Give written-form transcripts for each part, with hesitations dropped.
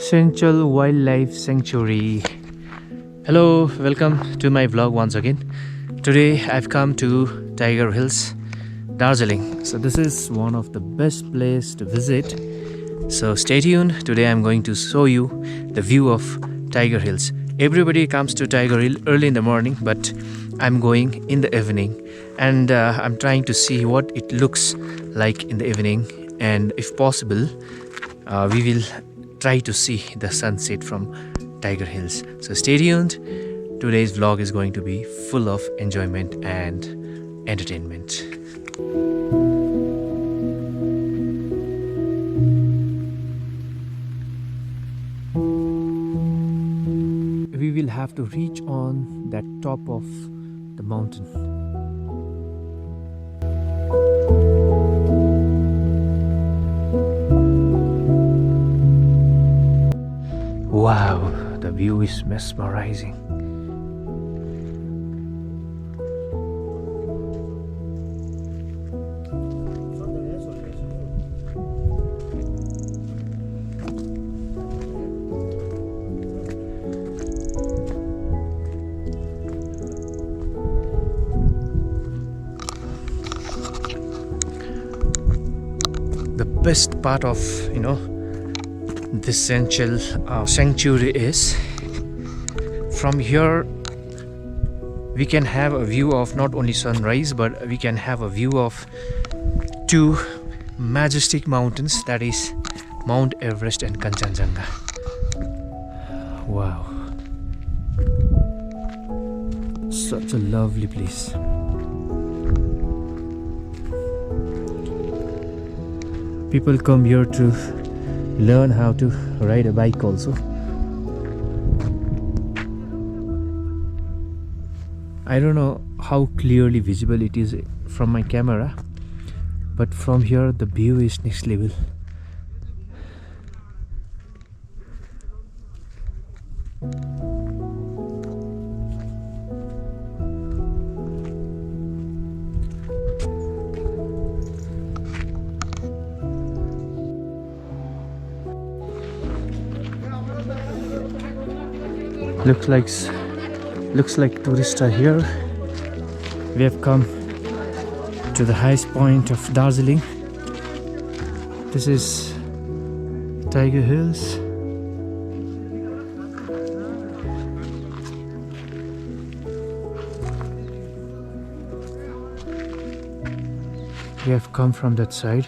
Central Wildlife Sanctuary. Hello, welcome to my vlog once again. Today I've come to Tiger Hills, Darjeeling. So this is one of the best place to visit. So stay tuned. Today I'm going to show you the view of Tiger Hills. Everybody comes to Tiger Hill early in the morning, but I'm going in the evening, and I'm trying to see what it looks like in the evening, and if possible we will try to see the sunset from Tiger Hills. So stay tuned. Today's vlog is going to be full of enjoyment and entertainment. We will have to reach on that top of the mountain. Wow, the view is mesmerizing. The best part of this sanctuary is from here we can have a view of not only sunrise, but we can have a view of two majestic mountains, that is Mount Everest and Kunchanjanga. Wow, such a lovely place. People come here to learn how to ride a bike also. I don't know how clearly visible it is from my camera, but from here the view is next level. Looks like tourists are here. We have come to the highest point of Darjeeling. This is Tiger Hills. We have come from that side.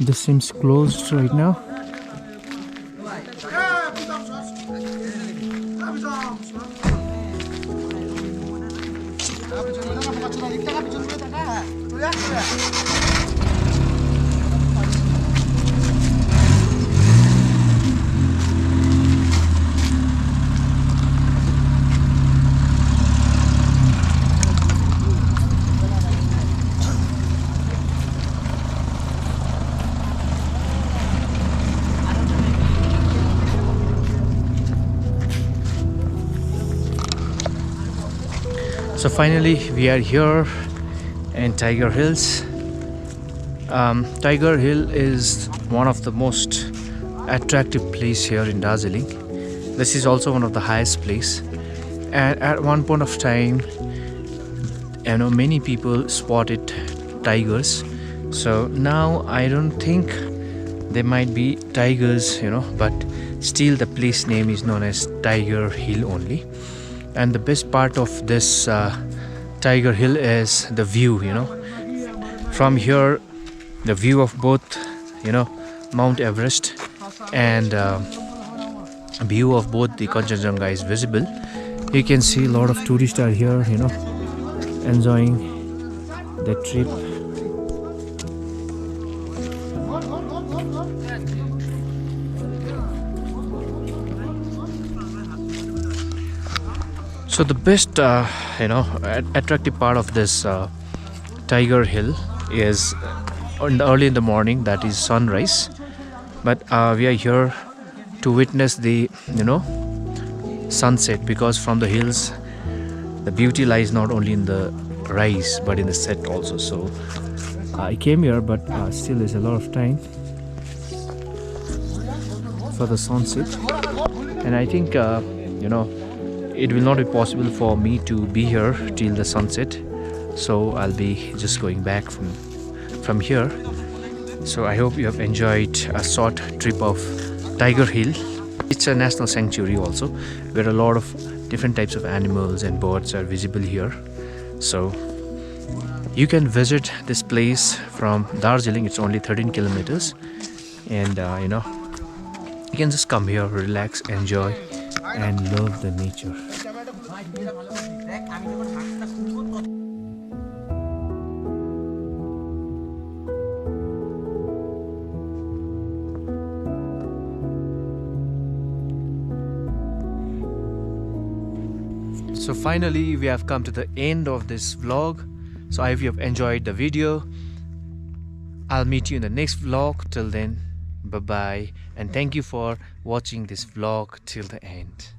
This seems closed right now. So finally we are here in Tiger Hills. Tiger Hill is one of the most attractive place here in Darjeeling. This is also one of the highest place, and at one point of time many people spotted tigers. So now I don't think there might be tigers, but still the place name is known as Tiger Hill only. And the best part of this Tiger Hill is the view. From here the view of both Mount Everest and view of both the Kunchanjanga is visible. You can see a lot of tourists are here enjoying the trip. So the best attractive part of this Tiger Hill is early in the morning, that is sunrise. But we are here to witness the sunset, because from the hills the beauty lies not only in the rise but in the set also. So I came here, but still there's a lot of time for the sunset, and I think it will not be possible for me to be here till the sunset, so I'll be just going back from here. So I hope you have enjoyed a short trip of Tigerhill. It's a national sanctuary also, where a lot of different types of animals and birds are visible here. So you can visit this place from Darjeeling. It's only 13 kilometers, and you can just come here, relax, enjoy, and love the nature. So finally we have come to the end of this vlog. So I hope you have enjoyed the video. I'll meet you in the next vlog. Till then, bye bye, and thank you for watching this vlog till the end.